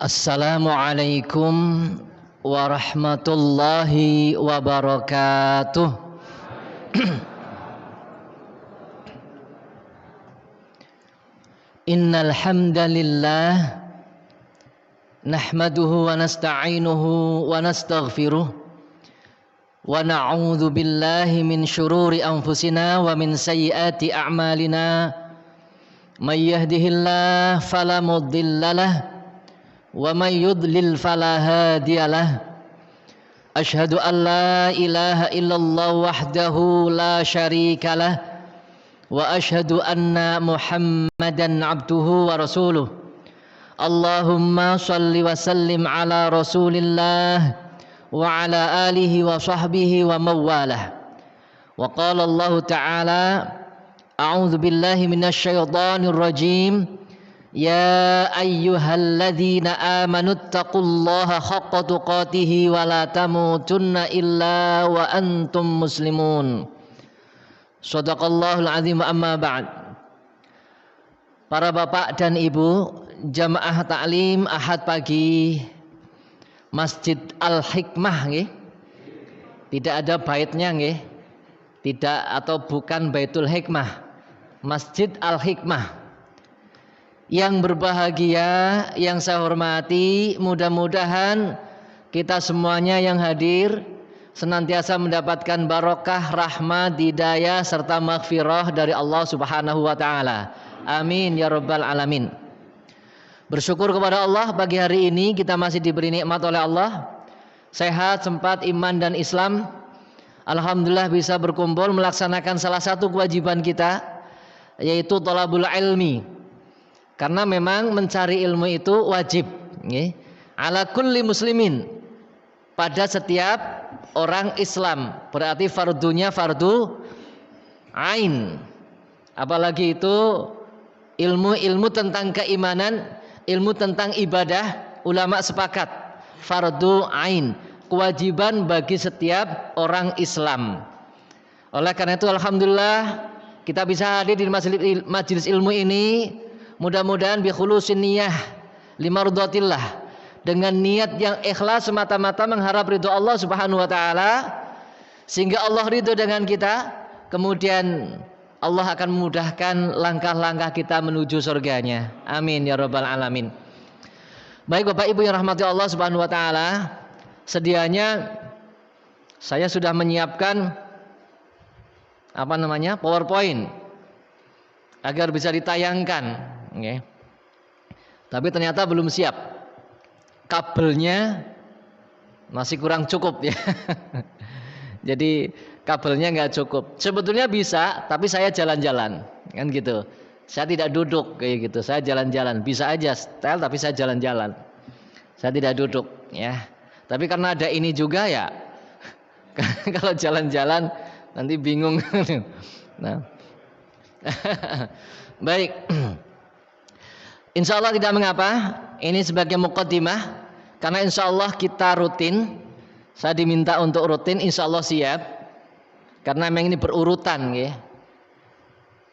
Assalamualaikum warahmatullahi wabarakatuh. Innal hamdalillah nahmaduhu wa nasta'inuhu wa nastaghfiruh wa na'udzu billahi min syururi anfusina wa min sayyiati a'malina. May yahdihillahu fala mudhillalah wa may yudlil fala hadiyalah. Asyhadu an la ilaha illallah wahdahu la syarikalah wa asyhadu anna Muhammadan abduhu wa rasuluh. Allahumma shalli wa sallim ala Rasulillah wa ala alihi wa sahbihi wa mawalah. Wa qala Allah ta'ala a'udzu billahi minasy syaithanir rajim. Ya ayyuhalladzina amanuttaqullaha haqqa tuqatih wa la tamutunna illa wa antum muslimun. Shadaqallahul azim. Amma ba'd. Para bapak dan ibu jamaah taklim Ahad pagi Masjid Al-Hikmah nggih. Tidak ada baitnya nggih. Tidak atau bukan Baitul Hikmah. Masjid Al-Hikmah. Yang berbahagia, yang saya hormati, mudah-mudahan kita semuanya yang hadir senantiasa mendapatkan barokah, rahmat, hidayah serta maghfirah dari Allah Subhanahu wa taala. Amin ya rabbal alamin. Bersyukur kepada Allah pagi hari ini kita masih diberi nikmat oleh Allah. Sehat, sempat, iman dan Islam. Alhamdulillah bisa berkumpul melaksanakan salah satu kewajiban kita, yaitu thalabul ilmi. Karena memang mencari ilmu itu wajib, ala kulli muslimin, pada setiap orang Islam. Berarti fardunya fardu ain. Apalagi itu ilmu tentang keimanan, ilmu tentang ibadah, ulama sepakat fardu ain, kewajiban bagi setiap orang Islam. Oleh karena itu alhamdulillah kita bisa hadir di majelis ilmu ini. Mudah-mudahan bi khulusin niyah limardatillah, dengan niat yang ikhlas semata-mata mengharap ridho Allah Subhanahu wa taala, sehingga Allah ridho dengan kita, kemudian Allah akan memudahkan langkah-langkah kita menuju surganya. Amin ya rabbal alamin. Baik Bapak Ibu yang rahmati Allah Subhanahu wa taala, sedianya saya sudah menyiapkan PowerPoint agar bisa ditayangkan. Tapi ternyata belum siap. Kabelnya masih kurang cukup ya. Jadi kabelnya nggak cukup. Sebetulnya bisa, tapi saya jalan-jalan, kan gitu. Saya tidak duduk kayak gitu. Saya jalan-jalan. Bisa aja style, tapi saya jalan-jalan. Saya tidak duduk, ya. Tapi karena ada ini juga ya. Kalau jalan-jalan nanti bingung. Nah, baik. Insya Allah tidak mengapa. Ini sebagai muqaddimah. Karena insya Allah kita rutin. Saya diminta untuk rutin. Insya Allah siap. Karena memang ini berurutan ya.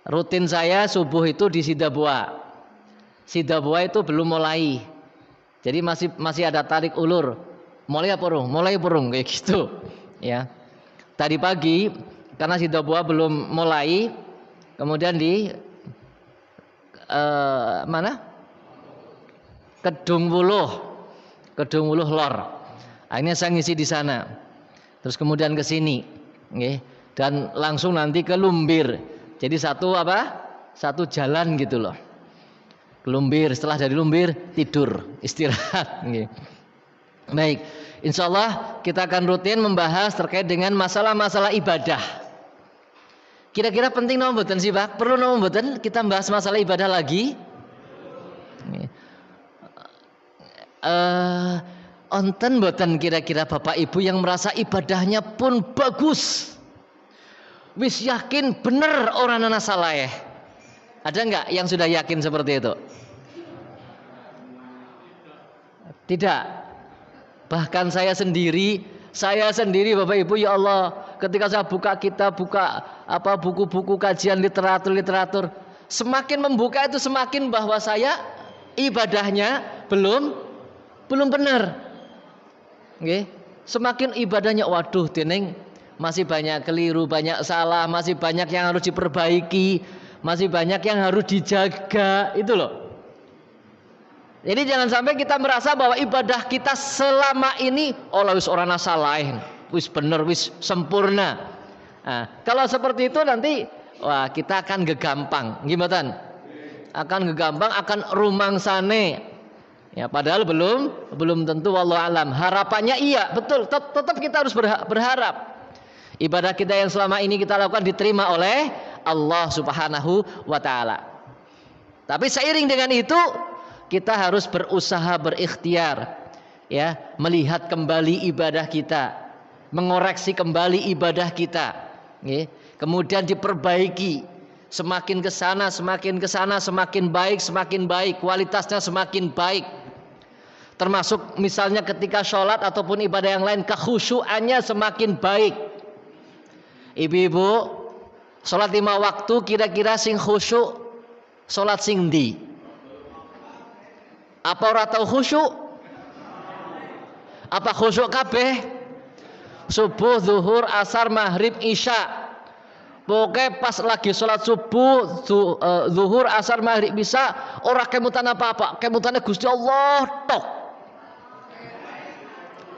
Rutin saya subuh itu di Sidabua. Sidabua itu belum mulai. Jadi masih ada tarik ulur. Mulai purung kayak gitu ya. Tadi pagi karena Sidabua belum mulai, kemudian di Kedung Wuluh Lor. Akhirnya saya ngisi di sana. Terus kemudian ke sini, dan langsung nanti ke Lumbir. Jadi satu jalan gitu loh. Lumbir, setelah dari Lumbir tidur, istirahat. Baik, insya Allah kita akan rutin membahas terkait dengan masalah-masalah ibadah. Kira-kira penting nomor mboten sih Pak? Perlu nomor mboten kita bahas masalah ibadah lagi? Onten mboten kira-kira Bapak Ibu yang merasa ibadahnya pun bagus, wis yakin bener orang ana saleh. Ada enggak yang sudah yakin seperti itu? Tidak. Bahkan saya sendiri Bapak Ibu, ya Allah, ketika saya buka kitab, buku-buku kajian literatur, semakin membuka itu semakin bahwa saya ibadahnya belum belum benar. Nggih. Semakin ibadahnya waduh dening masih banyak keliru, banyak salah, masih banyak yang harus diperbaiki, masih banyak yang harus dijaga, itu loh. Jadi jangan sampai kita merasa bahwa ibadah kita selama ini wis ora nasalahin, wis bener, wis sempurna. Nah, kalau seperti itu nanti wah kita akan gegampang, gimana? Akan gegampang, akan rumangsane. Ya padahal belum tentu, wallahu alam. Harapannya iya, betul. Tetap kita harus berharap ibadah kita yang selama ini kita lakukan diterima oleh Allah Subhanahu wa taala. Tapi seiring dengan itu kita harus berusaha berikhtiar, ya, melihat kembali ibadah kita, mengoreksi kembali ibadah kita, ya. Kemudian diperbaiki, semakin ke sana semakin baik, kualitasnya semakin baik. Termasuk misalnya ketika sholat ataupun ibadah yang lain, kekhusyuannya semakin baik. Ibu-ibu, sholat 5 waktu kira-kira sing khusyuk sholat sing ndi? Apa ora tau khusyuk? Apa khusyuk kabeh? Subuh, zuhur, asar, maghrib, isya. Pokoknya pas lagi sholat subuh, zuhur, asar, maghrib, isya, ora kemutan apa-apa. Kemutannya Gusti Allah tok.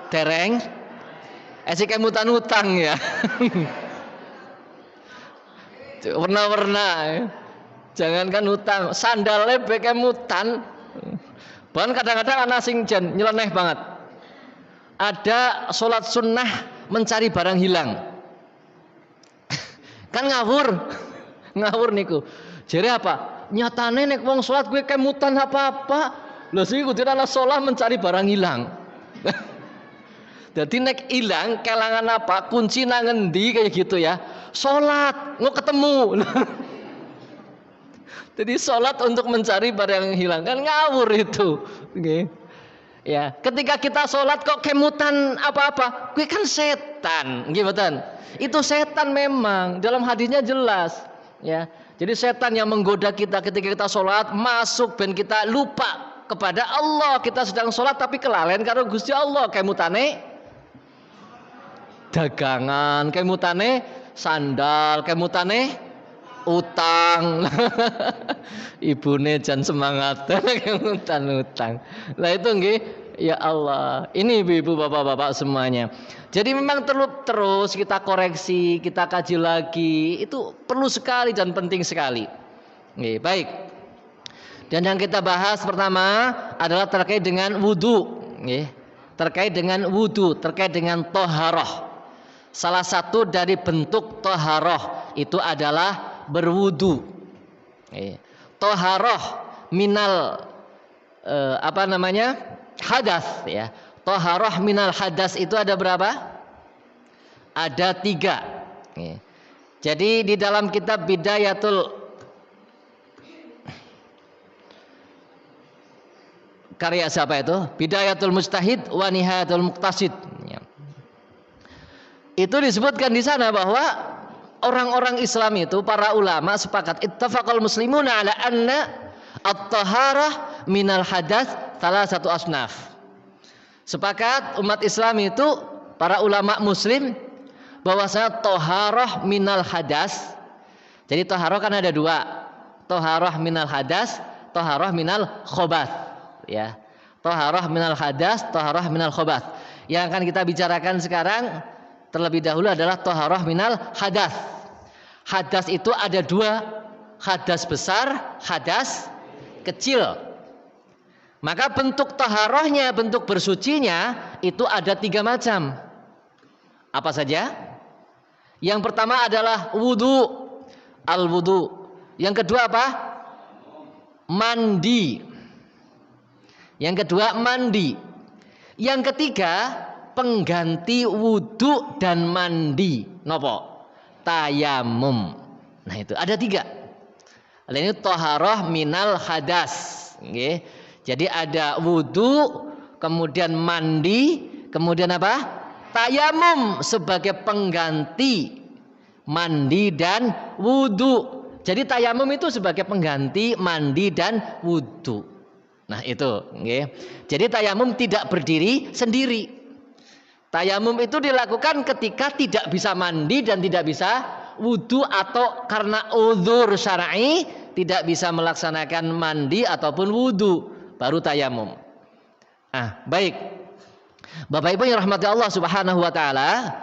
Dereng. Esi kemutan utang ya. Warna-warna. Jangankan utang, sandalnya be kemutan. Bahkan kadang-kadang anak sing jen nyeleneh banget. Ada sholat sunnah mencari barang hilang. Kan ngawur niku. Jadi apa? Nyatane nek wong sholat gue kemutan apa-apa. Lho sih kudu ana sholat mencari barang hilang. Jadi nek hilang kelangan apa? Kunci nang ngendi kayak gitu ya. Sholat, mau ketemu. Jadi sholat untuk mencari barang yang hilang, kan ngawur itu. Okay. Ya, ketika kita sholat kok kemutan apa-apa, gue kan setan, gimana? Itu setan memang, dalam hadisnya jelas. Ya, jadi setan yang menggoda kita ketika kita sholat, masuk dan kita lupa kepada Allah. Kita sedang sholat tapi kelalen karo Gusti Allah. Kemutane dagangan, kemutane sandal, kemutane utang. Ibune jan semangat utang. Lah itu nggih, ya Allah. Ini ibu-ibu, bapak-bapak semuanya. Jadi memang terus kita koreksi, kita kaji lagi. Itu perlu sekali dan penting sekali. Nggih, baik. Dan yang kita bahas pertama adalah terkait dengan wudu, nggih. Terkait dengan wudu, terkait dengan toharoh. Salah satu dari bentuk toharoh itu adalah berwudu. Toharoh minal hadas, ya. Toharoh minal hadas itu ada berapa? Ada 3. Jadi di dalam kitab Bidayatul karya siapa itu? Bidayatul Mujtahid wa Nihayatul Muqtasid. Itu disebutkan di sana bahwa orang-orang Islam itu, para ulama sepakat, ittafaqal muslimuna ala anna at-taharah minal hadas salah satu asnaf. Sepakat umat Islam itu, para ulama muslim, bahwasanya taharah minal hadas. Jadi taharah kan ada 2. Taharah minal hadas, taharah minal khobath, ya. Taharah minal hadas, taharah minal khobath. Yang akan kita bicarakan sekarang terlebih dahulu adalah taharah minal hadas. Hadas itu ada 2, hadas besar, hadas kecil. Maka bentuk taharahnya, bentuk bersucinya itu ada 3 macam. Apa saja? Yang pertama adalah wudu, al-wudu. Yang kedua apa? Mandi. Yang kedua mandi. Yang ketiga pengganti wudu dan mandi. Nopo? Tayamum. Nah itu ada 3. Ini taharah minal hadas. Okay. Jadi ada wudu, kemudian mandi, kemudian apa? Tayamum sebagai pengganti mandi dan wudu. Jadi tayamum itu sebagai pengganti mandi dan wudu. Nah itu, okay. Jadi tayamum tidak berdiri sendiri. Tayamum itu dilakukan ketika tidak bisa mandi dan tidak bisa wudu atau karena uzur syar'i tidak bisa melaksanakan mandi ataupun wudu, baru tayamum. Baik. Bapak Ibu yang rahmati Allah Subhanahu wa taala.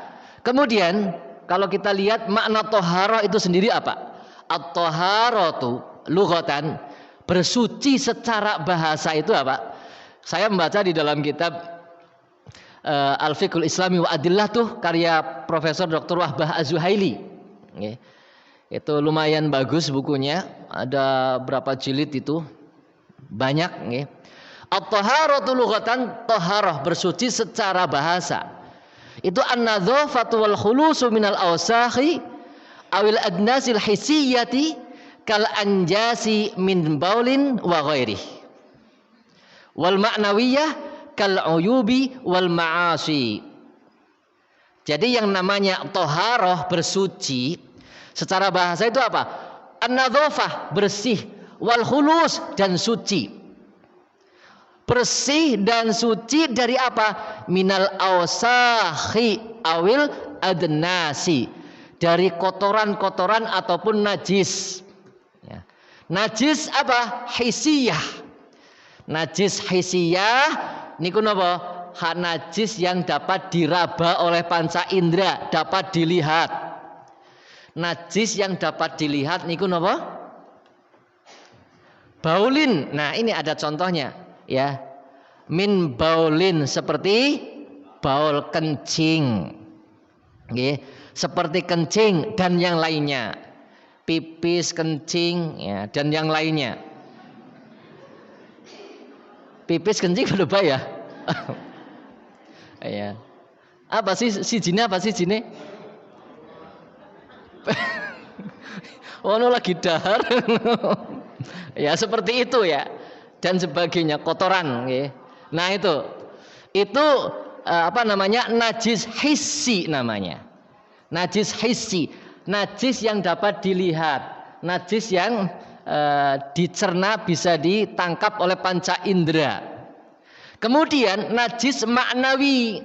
Kemudian kalau kita lihat makna toharoh itu sendiri apa? At-toharatu lughatan, bersuci secara bahasa itu apa? Saya membaca di dalam kitab Al-Fiqhul Islami wa Adillah tuh karya Profesor Dr. Wahbah Az-Zuhaili. Itu lumayan bagus bukunya, ada berapa jilid itu? Banyak. At-taharatu lughatan, taharah bersuci secara bahasa. Itu an-nadzafatu wal khulusu minal awsakhi awil adnasil hissiyati kal anjasi min baulin wa ghairih wal ma'nawiyah kal uyubi wal ma'asi. Jadi yang namanya taharah bersuci secara bahasa itu apa? An-nadzafah bersih, wal khulus dan suci. Bersih dan suci dari apa? Minal awsakhi awil adnasi, dari kotoran-kotoran ataupun najis. Najis apa? Hisiyah. Najis hisiyah niku napa? Hak najis yang dapat diraba oleh panca indera, dapat dilihat. Najis yang dapat dilihat niku napa? Baulin. Nah, ini ada contohnya, ya. Min baulin, seperti baul kencing. Nggih, seperti kencing dan yang lainnya. Pipis, kencing, ya, dan yang lainnya. Pipis, kencing berubah ya? Ya. Apa sih sijine, apa sih sijine? Oh, no, lagi dahar. Ya, seperti itu ya. Dan sebagainya, kotoran, ya. Nah, itu apa namanya? Najis hissi namanya. Najis hissi. Najis yang dapat dilihat, najis yang dicerna, bisa ditangkap oleh panca indera. Kemudian najis maknawi,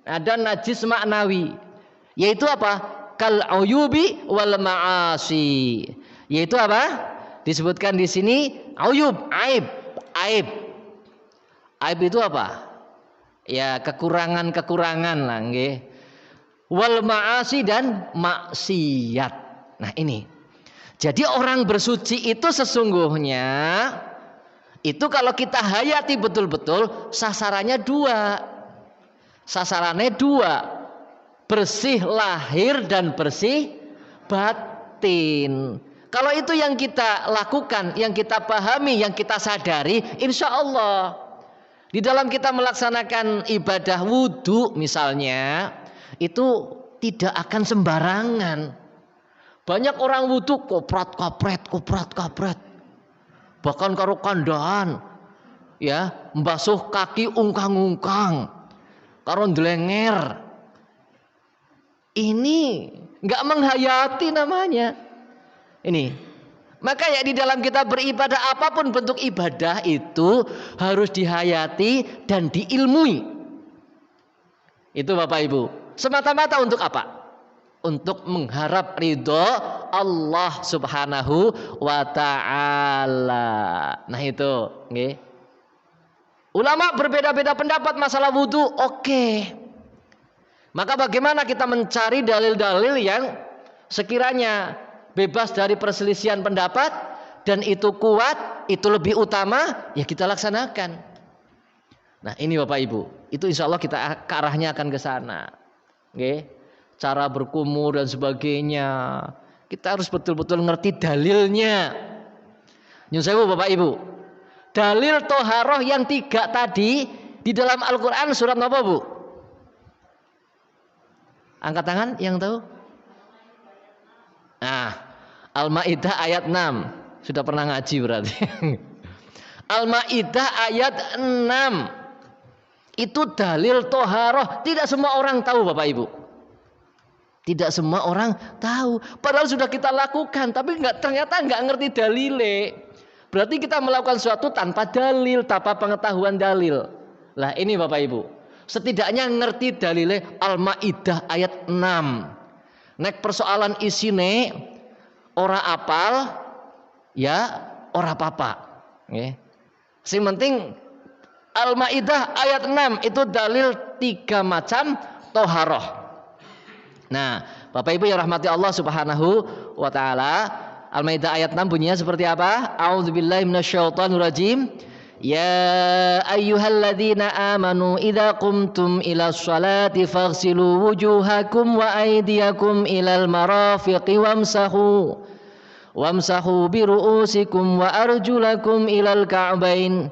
ada najis maknawi, yaitu apa? Kal uyubi wal ma'asi, yaitu apa? Disebutkan di sini uyub, aib itu apa? Ya, kekurangan lah, nggih. Wal ma'asi dan maksiat. Nah, ini. Jadi orang bersuci itu sesungguhnya itu kalau kita hayati betul-betul sasarannya dua. Sasarannya dua. Bersih lahir dan bersih batin. Kalau itu yang kita lakukan, yang kita pahami, yang kita sadari, insya Allah di dalam kita melaksanakan ibadah wudhu misalnya, itu tidak akan sembarangan. Banyak orang wudhu koprat. Bahkan karo kandahan, ya, mbasuh kaki ungkang-ungkang, karo ndlenger. Ini nggak menghayati namanya. Ini. Maka ya di dalam kita beribadah, apapun bentuk ibadah itu harus dihayati dan diilmui. Itu Bapak Ibu. Semata-mata untuk apa? Untuk mengharap ridho Allah Subhanahu wa ta'ala. Nah itu, nggih. Ulama berbeda-beda pendapat masalah wudu, oke. Maka bagaimana kita mencari dalil-dalil yang sekiranya bebas dari perselisihan pendapat dan itu kuat, itu lebih utama, ya kita laksanakan. Nah ini Bapak Ibu, itu insya Allah kita ke arahnya akan ke sana. Oke, cara berkumur dan sebagainya, kita harus betul-betul ngerti dalilnya. Nyun sewu Bapak Ibu, dalil toharoh yang 3 tadi di dalam Al-Quran surat apa Bu? Angkat tangan yang tahu. Nah, Al-Maidah ayat 6. Sudah pernah ngaji berarti. Al-Maidah ayat 6. Itu dalil toharoh. Tidak semua orang tahu Bapak Ibu. Tidak semua orang tahu. Padahal sudah kita lakukan, tapi ternyata nggak ngerti dalile. Berarti kita melakukan sesuatu tanpa dalil, tanpa pengetahuan dalil. Lah ini Bapak Ibu, setidaknya ngerti dalile Al-Maidah ayat 6. Nek persoalan isine ora apal, ya ora apa-apa. Nggih. Sing penting Al-Maidah ayat 6 itu dalil 3 macam toharoh. Nah, Bapak Ibu yang rahmati Allah Subhanahu wa taala, Al-Maidah ayat 6 bunyinya seperti apa? A'udzubillahi minasyaitonirrajim. Ya ayyuhalladzina amanu idza qumtum ilas sholati faghsilu wujuhakum wa aydiyakum ilal marafiqi wamsahu bi ru'usikum wa arjulakum ilal ka'bain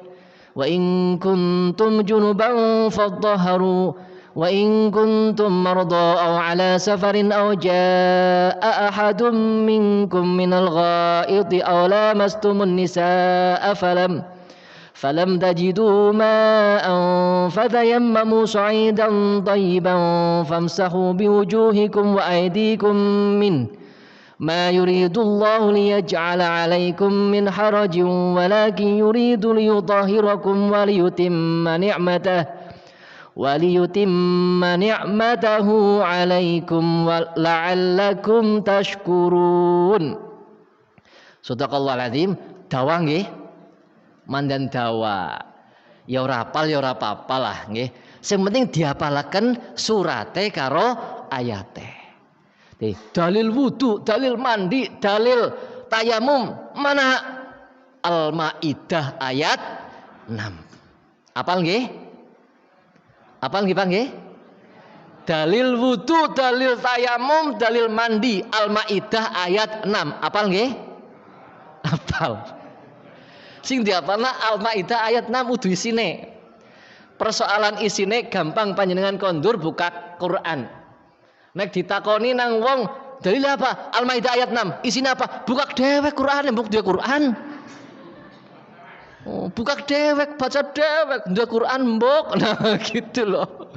wa in kuntum junuban fadhharu wa in kuntum marda aw ala safarin aw jaa ahadun minkum minal ghaiti aw lamastumun nisaa falam tajidu ma'an fatayammamu sa'idan tayyiban famsahu biwujuhikum wa aydikum min ma yuridullahu liyaj'ala 'alaikum min harajin walakin yuridu liyutahhirakum wa liyutimma ni'matahu 'alaikum la'allakum tashkurun. Shadaqallahul azim. Dawa nggih. Mandan dawa. Ya ora apal ya ora apa-apa lah nggih. Sing penting diapalaken surate karo ayate. Dalil wudu, dalil mandi, dalil tayamum mana? Al-Maidah ayat 6. Apal nggih? Apal nggih Pak nggih? Dalil wudu, dalil tayamum, dalil mandi, Al-Maidah ayat 6. Apal nggih? Apal. Sing diapalna Al-Maidah ayat 6 udu isine. Persoalan isine gampang panjenengan kondur buka Quran. Nek ditakoni nang wong, dalil apa? Al-Maidah ayat 6. Isine apa? Buka dewek Quran, mbok duwe Quran. Oh, buka dewek, baca dewek, duwe Quran mbok. Nah, gitu loh.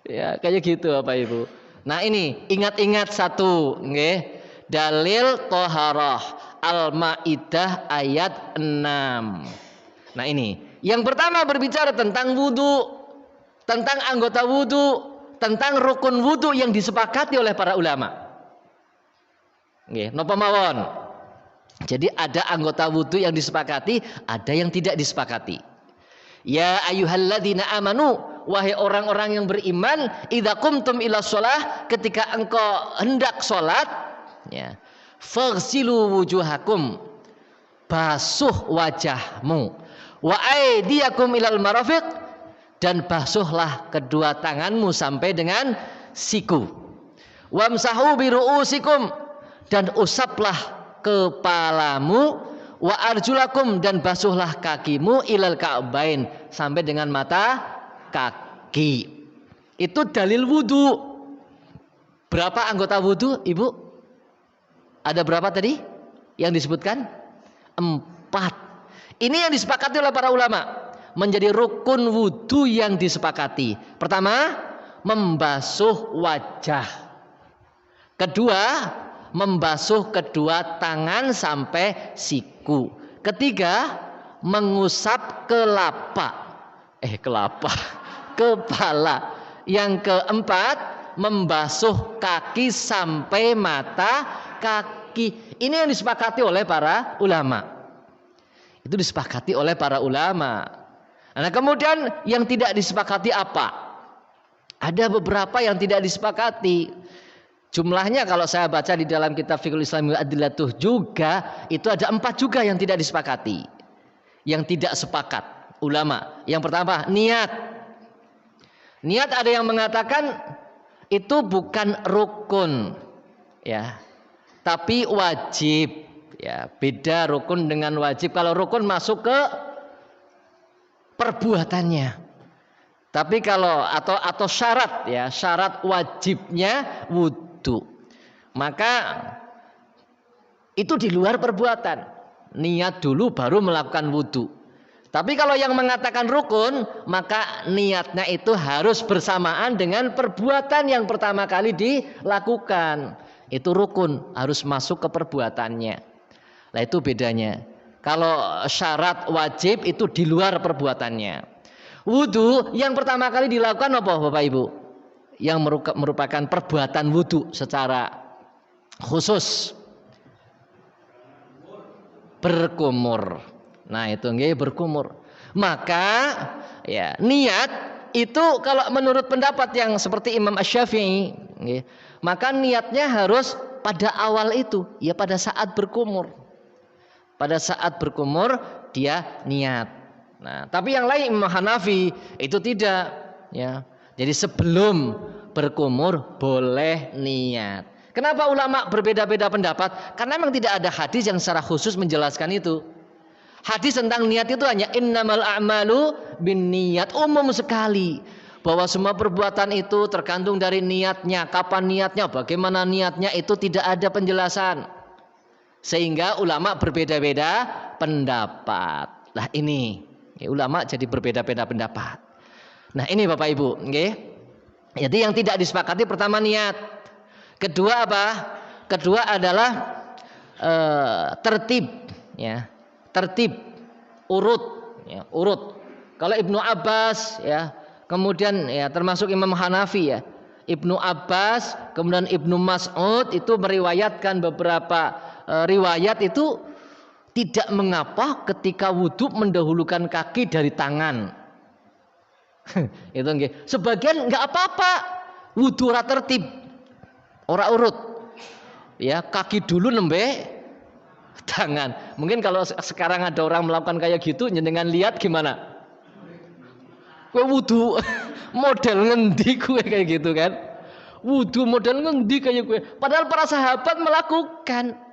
Ya, kayak gitu Bapak Ibu. Nah, ini ingat-ingat satu, nggih. Dalil thaharah. Al-Maidah ayat 6. Nah ini, yang pertama berbicara tentang wudu, tentang anggota wudu, tentang rukun wudu yang disepakati oleh para ulama. Nggih, napa mawon? Jadi ada anggota wudu yang disepakati, ada yang tidak disepakati. Ya ayyuhalladzina amanu, wahai orang-orang yang beriman, idza qumtum ilas shalah, ketika engkau hendak salat, ya. Faghsilu wujuhakum, basuh wajahmu, wa aydiyakum ilal marafiq, dan basuhlah kedua tanganmu sampai dengan siku, wamsahu bi ru'usikum, dan usaplah kepalamu, wa arjulakum, dan basuhlah kakimu ilal ka'bain, sampai dengan mata kaki. Itu dalil wudu. Berapa anggota wudu, Ibu? Ada berapa tadi yang disebutkan? 4. Ini yang disepakati oleh para ulama menjadi rukun wudu yang disepakati. Pertama, membasuh wajah. Kedua, membasuh kedua tangan sampai siku. Ketiga, mengusap kepala. Yang keempat, membasuh kaki sampai mata kaki. Ini yang disepakati oleh para ulama. Itu disepakati oleh para ulama. Nah, kemudian yang tidak disepakati apa? Ada beberapa yang tidak disepakati. Jumlahnya kalau saya baca di dalam kitab Fiqhul Islami Adillatuh juga, itu ada 4 juga yang tidak disepakati. Yang tidak sepakat ulama. Yang pertama, niat. Niat ada yang mengatakan itu bukan rukun, ya. Tapi wajib, ya. Beda rukun dengan wajib. Kalau rukun masuk ke perbuatannya. Tapi kalau atau syarat, ya, syarat wajibnya wudu. Maka itu di luar perbuatan. Niat dulu baru melakukan wudu. Tapi kalau yang mengatakan rukun, maka niatnya itu harus bersamaan dengan perbuatan yang pertama kali dilakukan. Itu rukun, harus masuk ke perbuatannya. Nah, itu bedanya. Kalau syarat wajib itu di luar perbuatannya. Wudu yang pertama kali dilakukan apa Bapak Ibu? Yang merupakan perbuatan wudu secara khusus. Berkumur. Nah itu nggih berkumur. Maka ya niat itu kalau menurut pendapat yang seperti Imam Asy-Syafi'i, maka niatnya harus pada awal itu, ya pada saat berkumur. Pada saat berkumur dia niat. Nah, tapi yang lain Imam Hanafi itu tidak, ya. Jadi sebelum berkumur boleh niat. Kenapa ulama berbeda-beda pendapat? Karena memang tidak ada hadis yang secara khusus menjelaskan itu. Hadis tentang niat itu hanya innamal a'malu binniyat, umum sekali. Bahwa semua perbuatan itu tergantung dari niatnya, kapan niatnya, bagaimana niatnya, itu tidak ada penjelasan. Sehingga ulama berbeda-beda pendapat. Nah ini ya, ulama jadi berbeda-beda pendapat. Nah ini Bapak Ibu, okay? Jadi yang tidak disepakati pertama niat. Kedua apa? Kedua adalah tertib, ya, tertib, urut, ya, urut. Kalau Ibnu Abbas, ya, kemudian ya termasuk Imam Hanafi, ya, Ibnu Abbas, kemudian Ibnu Mas'ud itu meriwayatkan beberapa riwayat itu tidak mengapa ketika wudhu mendahulukan kaki dari tangan. Itu nggih. Sebagian nggak apa-apa, wudhu ora tertib, ora urut. Ya, kaki dulu nembe tangan. Mungkin kalau sekarang ada orang melakukan kayak gitu, jenengan lihat gimana? Kowe wudhu model ngendi kowe kayak gitu kan? Wudhu model ngendi kayak kowe? Padahal para sahabat melakukan.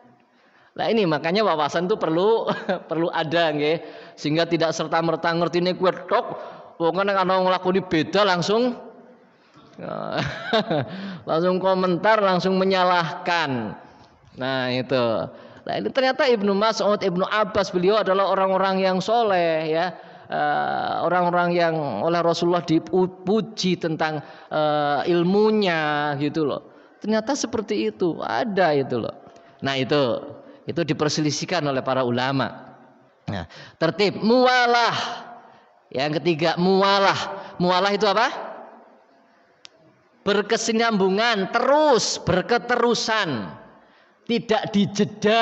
Nah ini makanya wawasan itu perlu ada nggih, sehingga tidak serta-merta ngertine kowe tok, pokoke nek ana nglakoni beda langsung langsung komentar, langsung menyalahkan. Nah itu. Nah ini ternyata Ibnu Mas'ud, Ibnu Abbas, beliau adalah orang-orang yang soleh, ya, orang-orang yang oleh Rasulullah dipuji tentang ilmunya gitu loh. Ternyata seperti itu, ada itu loh. Nah itu diperselisihkan oleh para ulama. Nah, tertib, muwalah. Yang ketiga, muwalah. Muwalah itu apa? Berkesinambungan, terus, berketerusan. Tidak dijeda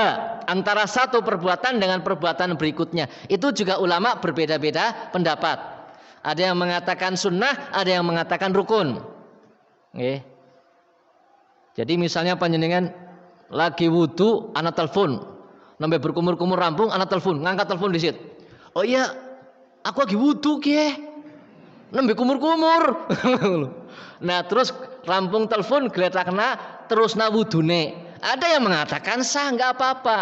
antara satu perbuatan dengan perbuatan berikutnya. Itu juga ulama berbeda-beda pendapat. Ada yang mengatakan sunnah, ada yang mengatakan rukun. Oke. Jadi misalnya panjenengan lagi wudu, anak telepon, sampai berkumur-kumur rampung, anak telepon, ngangkat telepon di situ. Oh iya, aku lagi wudu kie, sampai kumur-kumur. Nah terus rampung telepon, geletakna terus na wudune. Ada yang mengatakan sah, nggak apa-apa.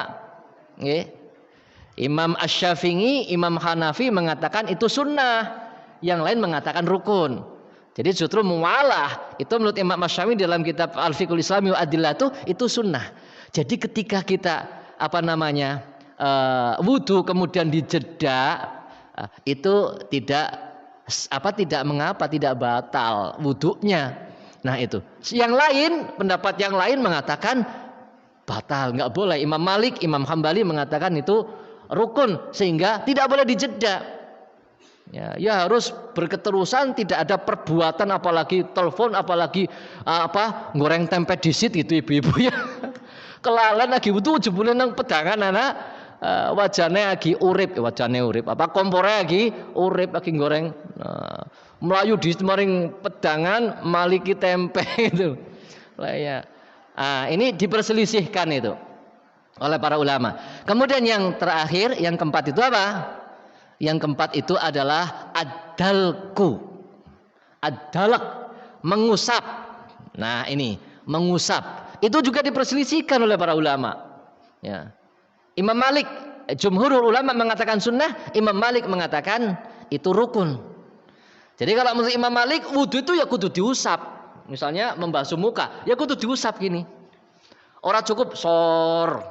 Imam Asy-Syafi'i, Imam Hanafi mengatakan itu sunnah, yang lain mengatakan rukun. Jadi justru muwalah itu menurut Imam Asy-Syafi'i dalam kitab Al-Fiqhul Islami wa Adillatuh itu sunnah. Jadi ketika kita wudu kemudian dijeda, itu tidak mengapa, tidak batal wudunya. Nah itu. Yang lain, pendapat yang lain mengatakan batal, nggak boleh. Imam Malik, Imam Hambali mengatakan itu rukun sehingga tidak boleh dijeda. Ya harus berketerusan, tidak ada perbuatan, apalagi telepon, apalagi goreng tempe disit gitu ibu-ibu ya. Kelalen lagi wudu jebule nang pedangan anak wajane lagi urip, kompore lagi urip, lagi goreng melayu di maring pedangan maliki tempe itu. Lah ya. Ini diperselisihkan itu oleh para ulama. Kemudian yang terakhir, yang keempat itu apa? Yang keempat itu adalah adalku. Adalak, mengusap. Nah ini, mengusap. Itu juga diperselisihkan oleh para ulama. Ya. Imam Malik, jumhurul ulama mengatakan sunnah, Imam Malik mengatakan itu rukun. Jadi kalau menurut Imam Malik, wudu itu ya kudu diusap. Misalnya membasuh muka, ya kudu diusap gini. Orang cukup sor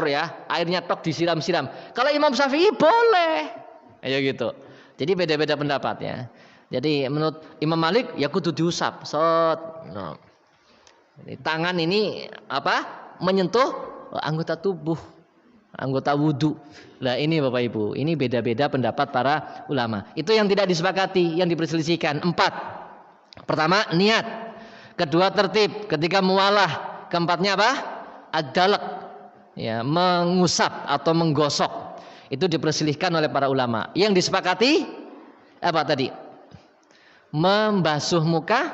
ya, airnya tok disiram-siram. Kalau Imam Syafi'i boleh, ayo gitu. Jadi beda-beda pendapatnya. Jadi menurut Imam Malik ya kudu diusap, no. Jadi, tangan ini menyentuh anggota tubuh. anggota wudu. Nah ini Bapak Ibu, ini beda-beda pendapat para ulama. Itu yang tidak disepakati, yang diperselisihkan. 4. Pertama niat, kedua tertib ketika mualah, keempatnya apa? Ad-dalq, ya, mengusap atau menggosok. Itu diperselisihkan oleh para ulama. Yang disepakati apa tadi? Membasuh muka,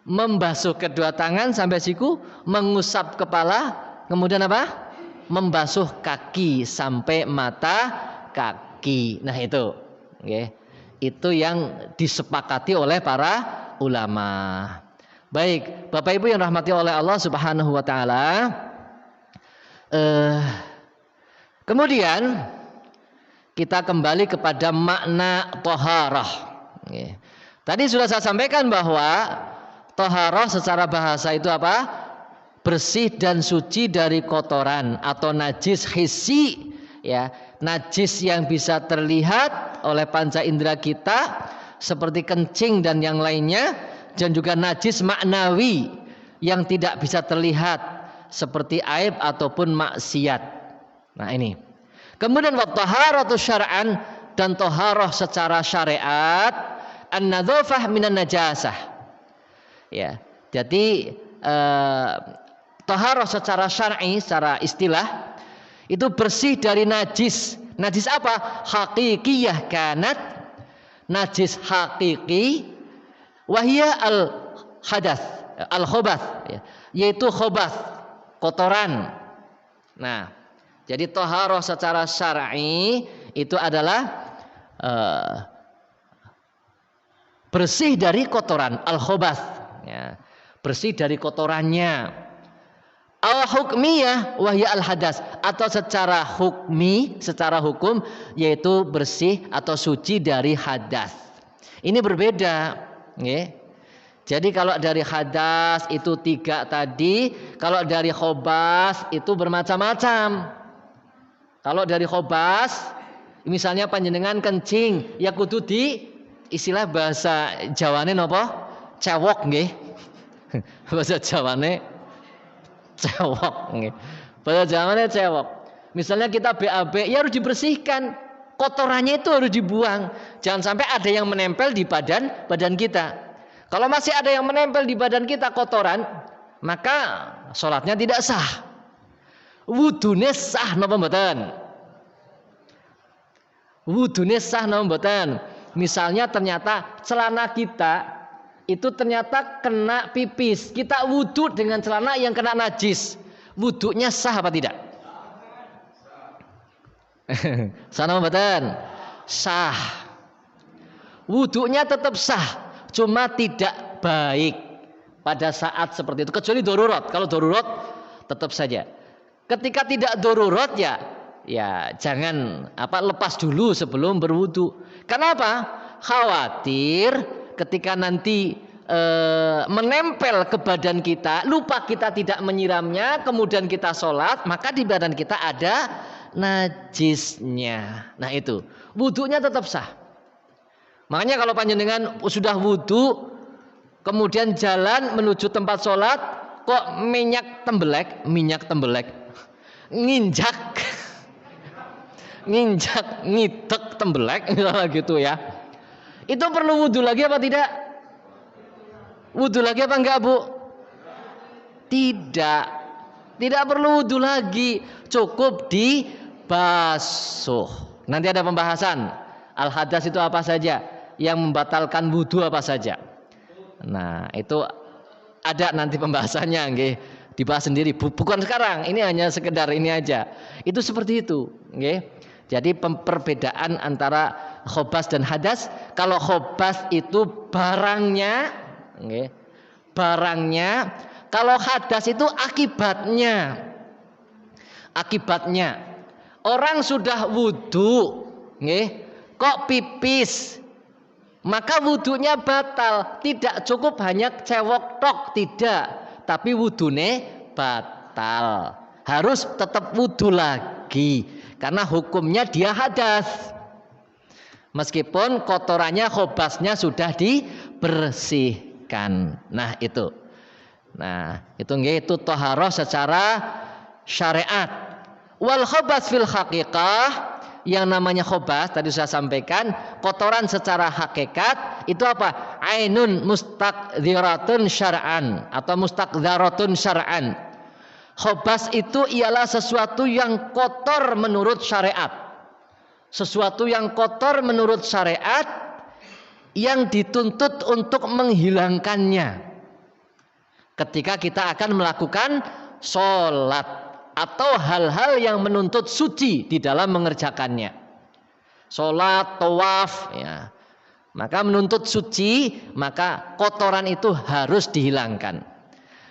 membasuh kedua tangan sampai siku, mengusap kepala, kemudian apa? Membasuh kaki sampai mata kaki. Nah itu, okay. Itu yang disepakati oleh para ulama. Baik, Bapak Ibu yang rahmati oleh Allah Subhanahu wa taala. Kemudian kita kembali kepada makna thaharah. Okay. Tadi sudah saya sampaikan bahwa thaharah secara bahasa itu apa? Bersih dan suci dari kotoran atau najis hissi, ya, najis yang bisa terlihat oleh panca indera kita seperti kencing dan yang lainnya, dan juga najis maknawi yang tidak bisa terlihat seperti aib ataupun maksiat. Nah ini. Kemudian wa taharatu syar'an, dan taharah secara syariat an-nadzafah minan najasah. Ya, jadi taharah secara syar'i, secara istilah itu bersih dari najis. Najis apa? Haqiqiyah kanat, najis hakiki, wahia al hadas, al khobath, ya, yaitu khobath, kotoran. Nah, jadi taharah secara syar'i itu adalah bersih dari kotoran, al khobath, ya, bersih dari kotorannya. Al hukmiyah wahya al hadas, atau secara hukmi, secara hukum, yaitu bersih atau suci dari hadas. Ini berbeda, ya. Jadi kalau dari hadas itu 3 tadi, kalau dari khobas itu bermacam-macam. Kalau dari khobas, misalnya panjenengan kencing, ya kudu di istilah bahasa Jawane napa? Cewok nggih. Bahasa Jawane cewok nggih. Bahasa Jawane cewok. Misalnya kita BAB, ya harus dibersihkan. Kotorannya itu harus dibuang. Jangan sampai ada yang menempel di badan kita. Kalau masih ada yang menempel di badan kita kotoran, maka sholatnya tidak sah. Wudune sah napa mboten? Wudune sah napa mboten? Misalnya ternyata celana kita itu ternyata kena pipis, kita wudu dengan celana yang kena najis, wudunya sah apa tidak? Sah napa mboten? Sah. Wudunya tetap sah, cuma tidak baik pada saat seperti itu, kecuali darurat. Kalau darurat tetap saja. Ketika tidak darurat ya jangan lepas dulu sebelum berwudu. Kenapa? Khawatir ketika nanti menempel ke badan kita, lupa kita tidak menyiramnya, kemudian kita sholat, maka di badan kita ada najisnya. Nah itu, wudunya tetap sah. Makanya kalau panjenengan sudah wudu, kemudian jalan menuju tempat sholat, kok minyak tembelek, nginjak, ngitek tembelek, misalnya gitu ya. Itu perlu wudu lagi apa tidak? Wudu lagi apa enggak, Bu? Tidak perlu wudu lagi, cukup dibasuh. Nanti ada pembahasan al hadas itu apa saja, yang membatalkan wudu apa saja. Nah, itu ada nanti pembahasannya, nggih. Dibahas sendiri, bukan sekarang. Ini hanya sekedar ini aja. Itu seperti itu, nggih. Jadi perbedaan antara khobas dan hadas. Kalau khobas itu barangnya, nggih. Barangnya. Kalau hadas itu akibatnya. Akibatnya. Orang sudah wudu, nggih. Kok pipis? Maka wudunya batal. Tidak cukup hanya cewok tok, tidak. Tapi wudune batal. Harus tetap wudu lagi. Karena hukumnya dia hadas. Meskipun kotorannya, khobasnya sudah dibersihkan. Nah itu. Itu thaharah secara syariat. Wal khabas fil haqiqah, yang namanya khobas tadi saya sampaikan, kotoran secara hakikat itu apa? Ainun mustaqdziratun syar'an atau mustaqdzaratun syar'an. Khobas itu ialah sesuatu yang kotor menurut syariat. Sesuatu yang kotor menurut syariat yang dituntut untuk menghilangkannya ketika kita akan melakukan sholat atau hal-hal yang menuntut suci di dalam mengerjakannya. Sholat, tawaf, ya. Maka menuntut suci, maka kotoran itu harus dihilangkan.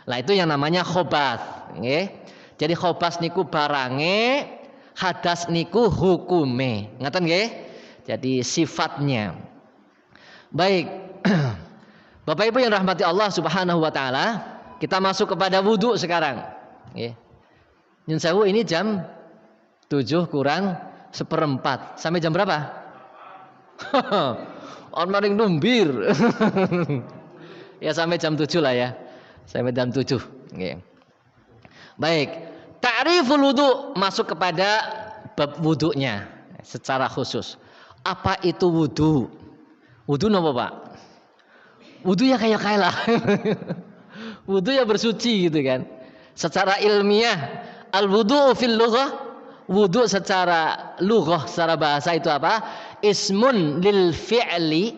Nah itu yang namanya khobath. Jadi khobas niku barange, hadas niku hukume. Ngaten nggih? Jadi sifatnya. Baik. Bapak Ibu yang rahmati Allah Subhanahu wa taala, kita masuk kepada wudu sekarang. Nggih. Nyun sewu, ini jam 7 kurang 1/4. Sampai jam berapa? On maring numbir. Ya sampai jam 7 lah ya. Sampai jam 7. Oke. Baik, ta'riful wudu, masuk kepada bab wudunya secara khusus. Apa itu wudu? Wudu napa, Pak? Wudu ya kayak lah. Wudu ya bersuci gitu kan. Secara ilmiah al-wudu fil lughah, wudu secara lughah, secara bahasa itu apa? Ismun lil fi'li,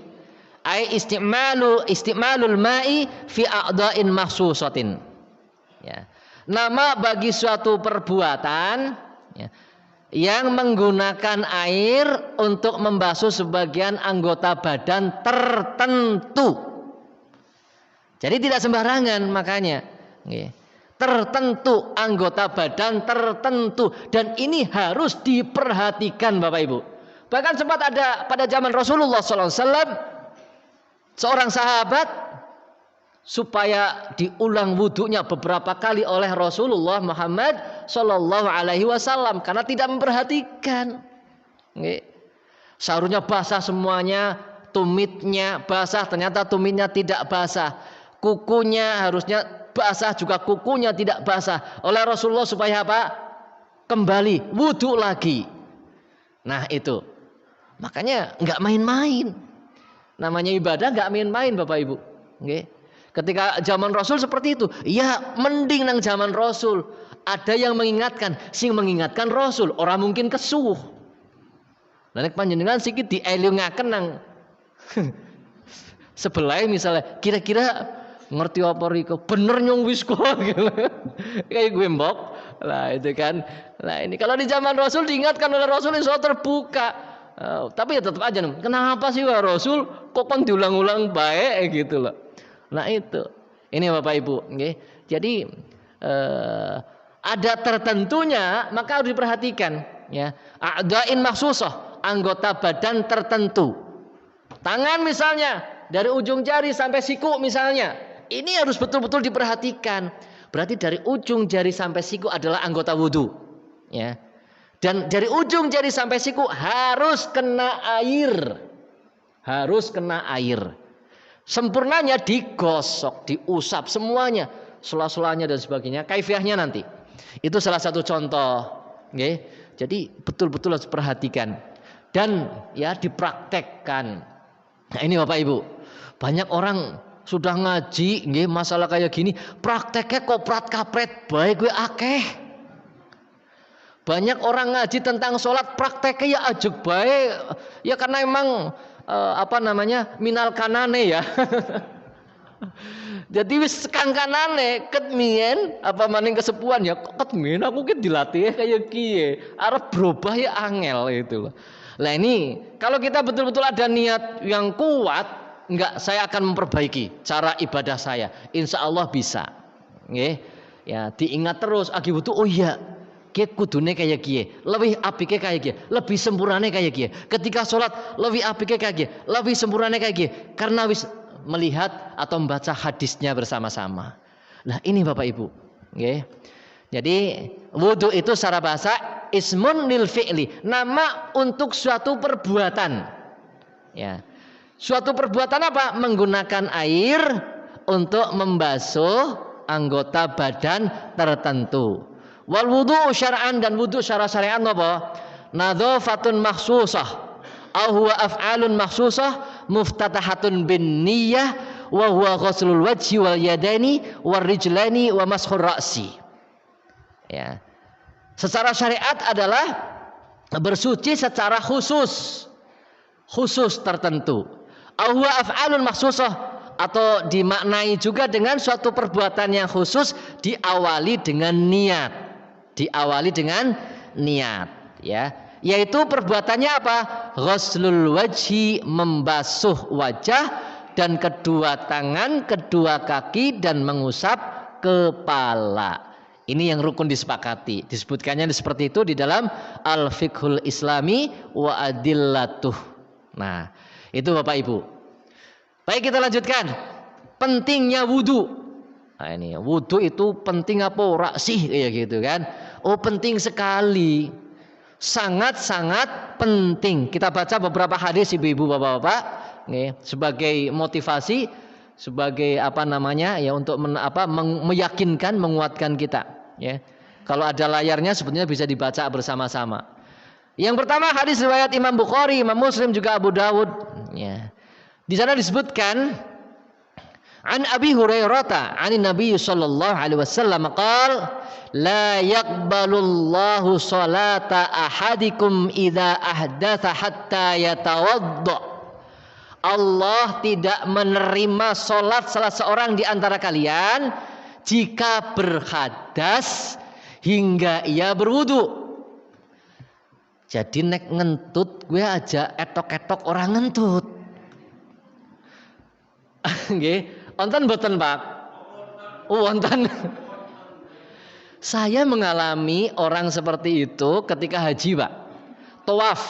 ay istimalul ma'i fi a'dha'in makhsusatin. Ya. Nama bagi suatu perbuatan, ya, yang menggunakan air untuk membasuh sebagian anggota badan tertentu. Jadi tidak sembarangan makanya. Ya. Tertentu, anggota badan tertentu, dan ini harus diperhatikan Bapak Ibu. Bahkan sempat ada pada zaman Rasulullah SAW seorang sahabat supaya diulang wudunya beberapa kali oleh Rasulullah Muhammad Sallallahu Alaihi Wasallam karena tidak memperhatikan. Seharusnya basah semuanya, tumitnya basah, ternyata tumitnya tidak basah, kukunya harusnya basah, juga kukunya tidak basah. Oleh Rasulullah supaya apa? Kembali wudu lagi. Nah itu, makanya nggak main-main. Namanya ibadah nggak main-main Bapak Ibu. Ketika zaman Rasul seperti itu, ya mending nang zaman Rasul. Ada yang mengingatkan, sing mengingatkan Rasul. Orang mungkin kesuh. Lalu panjenengan sikit dielungaken nang sebelah misalnya, kira-kira ngerti apa riko, bener nyong wis kok gitu. Kayak gue mbok lah itu kan. Nah ini kalau di zaman Rasul diingatkan oleh Rasul itu terbuka. Tapi ya tetap aja, kenapa sih wah Rasul kok kan diulang-ulang baik gitu loh. Nah itu, ini Bapak Ibu, okay? Jadi ada tertentunya maka harus diperhatikan. Ya, a'dha'in makhsusah, anggota badan tertentu. Tangan misalnya dari ujung jari sampai siku misalnya. Ini harus betul-betul diperhatikan. Berarti dari ujung jari sampai siku adalah anggota wudu. Ya. Dan dari ujung jari sampai siku harus kena air. Harus kena air. Sempurnanya digosok, diusap semuanya. Sela-selanya dan sebagainya. Kaifiahnya nanti. Itu salah satu contoh. Okay. Jadi betul-betul harus diperhatikan. Dan ya dipraktekkan. Nah ini Bapak Ibu. Banyak orang sudah ngaji nggih masalah kayak gini, prakteknya koprat kapret bae gue akeh. Banyak orang ngaji tentang sholat, prakteknya ya ajeg bae. Ya karena emang minal kanane ya. Jadi wis kang kanane ket mien apa maning kesepuan ya ket mien aku ki dilatih kayak kiye. Arep berubah ya angel itu loh. Lah ini kalau kita betul-betul ada niat yang kuat, enggak, saya akan memperbaiki cara ibadah saya. Insya Allah bisa. Ya, diingat terus. Agi wudu, oh iya, Kiye kudune kayak kiye, lebih apike kayak kiye, lebih sempurnane kayak kiye. Ketika sholat lebih apike kayak kiye, lebih sempurnane kayak kiye. Karena wis melihat atau membaca hadisnya bersama-sama. Nah ini Bapak Ibu. Okay. Jadi wudu itu secara bahasa ismun lil fi'li, nama untuk suatu perbuatan. Ya. Suatu perbuatan apa? Menggunakan air untuk membasuh anggota badan tertentu. Wal wudu syar'an, dan wudu secara syariat napa? Nadzafatun makhsusah aw huwa af'alun makhsusah muftatahatun bin niyyah wa huwa ghuslul wajhi wal yadaini war rijlani wa mashur ra'si. Ya. Secara syariat adalah bersuci secara khusus tertentu. Aw huwa af'alun makhsusah, atau dimaknai juga dengan suatu perbuatan yang khusus diawali dengan niat, ya. Yaitu perbuatannya apa? Ghuslul wajhi, membasuh wajah, dan kedua tangan, kedua kaki, dan mengusap kepala. Ini yang rukun disepakati. Disebutkannya seperti itu di dalam Al-Fiqhul Islami wa Adillatuh. Nah, itu Bapak Ibu. Baik, kita lanjutkan. Pentingnya wudu. Nah, ini wudu itu penting apa ora sih, kayak gitu kan? Oh, penting sekali. Sangat-sangat penting. Kita baca beberapa hadis ibu-ibu, bapak-bapak, nih, sebagai motivasi, sebagai ya, untuk meyakinkan, menguatkan kita, ya. Kalau ada layarnya sebetulnya bisa dibaca bersama-sama. Yang pertama hadis riwayat Imam Bukhari, Imam Muslim, juga Abu Dawud, ya. Di sana disebutkan an Abi Hurairah anin Nabi sallallahu alaihi wasallam qala la yaqbalullahu salata ahadikum idza ahdatsa hatta yatawadda. Allah tidak menerima salat salah seorang di antara kalian jika berhadas hingga ia berwudu. Jadi nek ngentut gue aja etok-etok orang ngentut. Nggih, wonten mboten, Pak? Oh, wonten. Saya mengalami orang seperti itu ketika haji, Pak. Tawaf.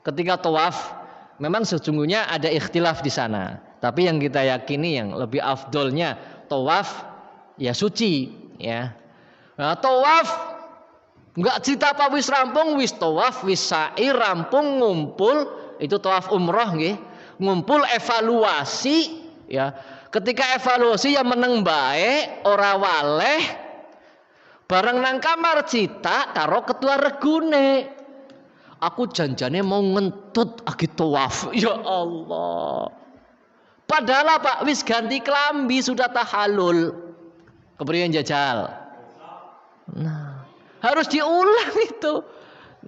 Ketika tawaf, memang sesungguhnya ada ikhtilaf di sana. Tapi yang kita yakini yang lebih afdolnya tawaf ya suci, ya. Nah, tawaf enggak cerita apa wis rampung, wis tawaf, wis sa'i rampung, ngumpul, itu tawaf umroh nggih. Ngumpul evaluasi, ya. Ketika evaluasi yang meneng bae ora waleh bareng nang kamar cita karo ketua regune. Aku janjane mau ngentut agi tawaf. Ya Allah. Padahal Pak wis ganti klambi, sudah tahallul. Kepriyen jajal. Nah, harus diulang itu.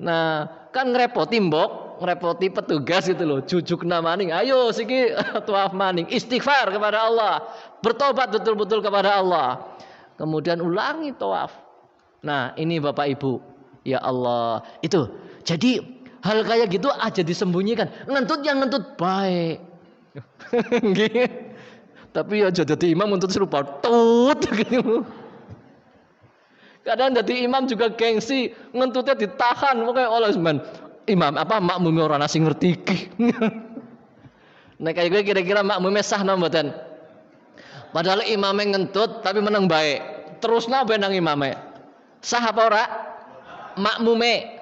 Nah, kan ngerepoti mbok, ngerepoti petugas gitu loh. Jujukna maning. Ayo siki tawaf maning, istighfar kepada Allah. Bertobat betul-betul kepada Allah. Kemudian ulangi tawaf. Nah, ini Bapak Ibu, ya Allah, itu. Jadi hal kayak gitu aja disembunyikan. Ngentut yang ngentut baik. Tapi ya jadi imam untuk serupa tut gitu. Kadang jadi imam juga gengsi, ngentutnya ditahan, pokoknya Allah semen. Imam makmum orang asing ngerti. Nah kayak gue kira-kira makmumnya sah mboten. Padahal imamnya ngentut tapi menang baik. Terus benang imamnya. Sah apa ora? Makmume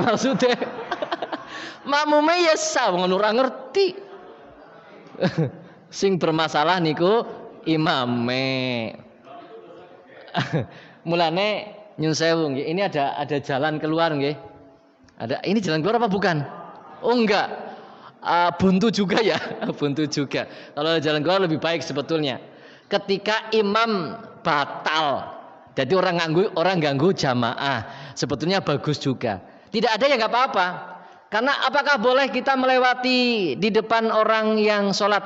maksudnya. Makmume ya sah, wong ora ngerti. Sing bermasalah niku imame. Mulane nyun sewu nggih, ini ada jalan keluar nggih. Ini jalan keluar apa bukan? Oh enggak. Buntu juga ya, buntu juga. Kalau jalan keluar lebih baik sebetulnya. Ketika imam batal, jadi orang ganggu jamaah, sebetulnya bagus juga. Tidak ada ya nggak apa-apa. Karena apakah boleh kita melewati di depan orang yang sholat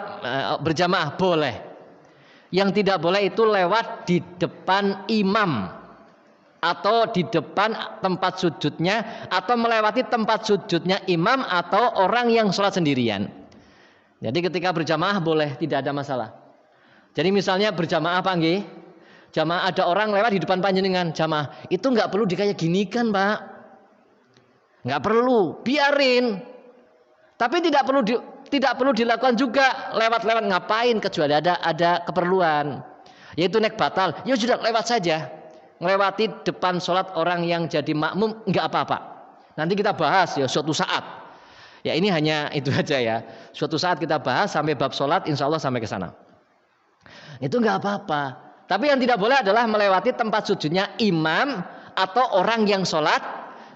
berjamaah? Boleh. Yang tidak boleh itu lewat di depan imam atau di depan tempat sujudnya atau melewati tempat sujudnya imam atau orang yang sholat sendirian. Jadi ketika berjamaah boleh, tidak ada masalah. Jadi misalnya berjamaah Pak nggih, jamaah ada orang lewat di depan panjenengan jamaah, itu nggak perlu dikayak ginikan Pak, nggak perlu, biarin. Tapi tidak perlu dilakukan juga lewat-lewat, ngapain, kecuali ada keperluan, yaitu nek batal, ya sudah lewat saja, melewati depan sholat orang yang jadi makmum nggak apa-apa. Nanti kita bahas ya suatu saat. Ya ini hanya itu aja ya. Suatu saat kita bahas sampai bab sholat, insya Allah sampai ke sana. Itu nggak apa-apa. Tapi yang tidak boleh adalah melewati tempat sujudnya imam atau orang yang sholat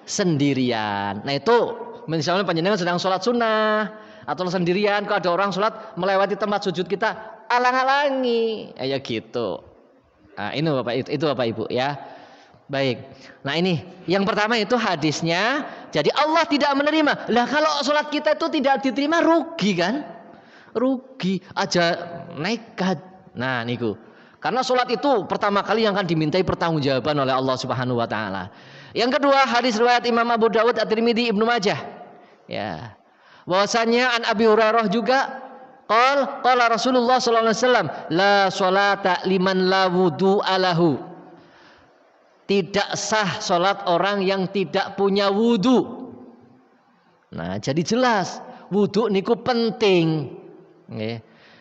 sendirian. Nah itu misalnya panjenengan sedang sholat sunnah atau sendirian, kalau ada orang sholat melewati tempat sujud kita, alang-alangi, ya gitu. Nah ini Bapak, itu Bapak Ibu ya. Baik. Nah ini yang pertama itu hadisnya. Jadi Allah tidak menerima. Lah kalau sholat kita itu tidak diterima, rugi kan? Rugi aja nekat. Nah niku. Karena sholat itu pertama kali yang akan dimintai pertanggungjawaban oleh Allah Subhanahu Wa Taala. Yang kedua hadis riwayat Imam Abu Dawud, At-Tirmidzi, Ibnu Majah. Ya. Bahwasanya an Abi Hurairah juga qala Rasulullah sallallahu alaihi wasallam la sholata liman la wudu'a lahu. Tidak sah sholat orang yang tidak punya wudu. Nah, jadi jelas wudu niku penting.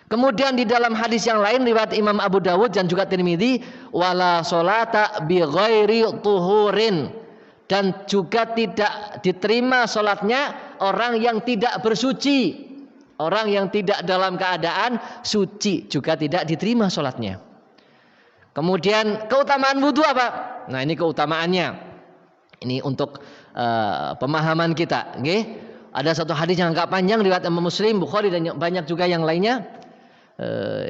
Kemudian di dalam hadis yang lain riwayat Imam Abu Dawud dan juga Tirmidzi, wala sholata bi ghairi tuhurin, dan juga tidak diterima sholatnya orang yang tidak bersuci. Orang yang tidak dalam keadaan suci juga tidak diterima sholatnya. Kemudian keutamaan wudhu apa? Nah ini keutamaannya. Ini untuk pemahaman kita. Okay? Ada satu hadis yang agak panjang riwayat Imam Muslim, Bukhari dan banyak juga yang lainnya.